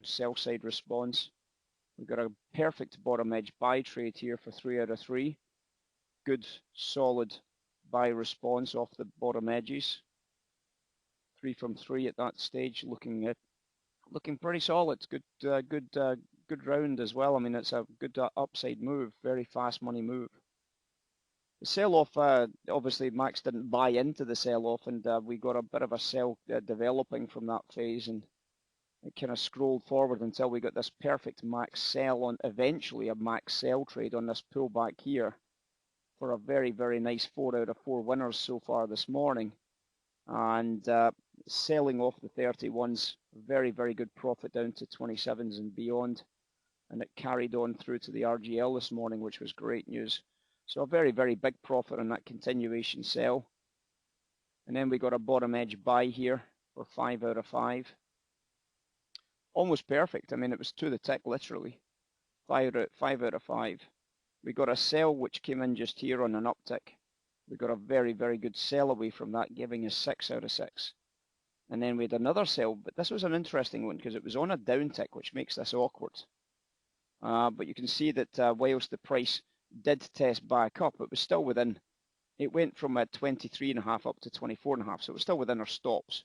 sell side response. We've got a perfect bottom edge buy trade here for 3 out of 3. Good solid buy response off the bottom edges. 3 from 3 at that stage, looking pretty solid. Good round as well. I mean, it's a good upside move, very fast money move. The sell-off, obviously Max didn't buy into the sell-off, and we got a bit of a sell developing from that phase, and it kind of scrolled forward until we got this perfect Max sell on, eventually a Max sell trade on this pullback here for a very, very nice 4 out of 4 winners so far this morning. And selling off the 31s, very, very good profit down to 27s and beyond. And it carried on through to the RGL this morning, which was great news. So a very, very big profit on that continuation sell. And then we got a bottom edge buy here for 5 out of 5. Almost perfect. I mean, it was to the tick, literally. 5 out of 5. We got a sell which came in just here on an uptick. We got a very, very good sell away from that, giving us 6 out of 6. And then we had another sell, but this was an interesting one because it was on a downtick, which makes this awkward. But you can see that whilst the price did test back up, it was still within. It went from 23.5 up to 24.5, so it was still within our stops.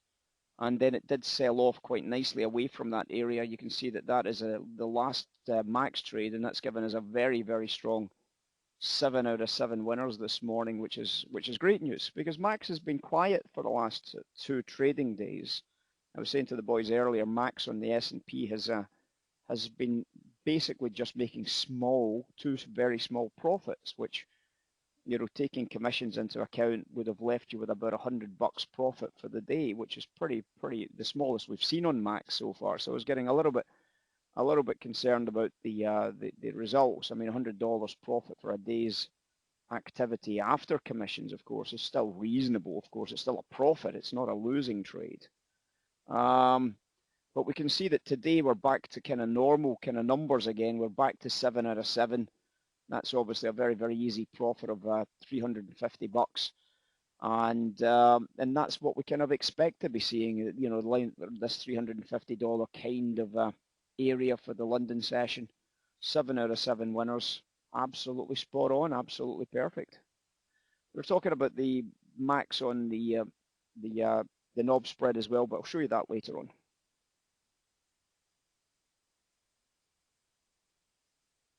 And then it did sell off quite nicely away from that area. You can see that that is the last Max trade, and that's given us a very, very strong 7 out of 7 winners this morning, which is great news because Max has been quiet for the last 2 trading days. I was saying to the boys earlier, Max on the S&P has been basically just making two very small profits, which, you know, taking commissions into account would have left you with about $100 profit for the day, which is pretty the smallest we've seen on Max so far. So I was getting a little bit concerned about the results. I mean, $100 profit for a day's activity after commissions, of course, is still reasonable. Of course, it's still a profit. It's not a losing trade. But we can see that today we're back to kind of normal kind of numbers again. We're back to 7 out of 7. That's obviously a very, very easy profit of $350. And that's what we kind of expect to be seeing, you know, this $350 kind of area for the London session. 7 out of 7 winners, absolutely spot on, absolutely perfect. We're talking about the Max on the knob spread as well, but I'll show you that later on.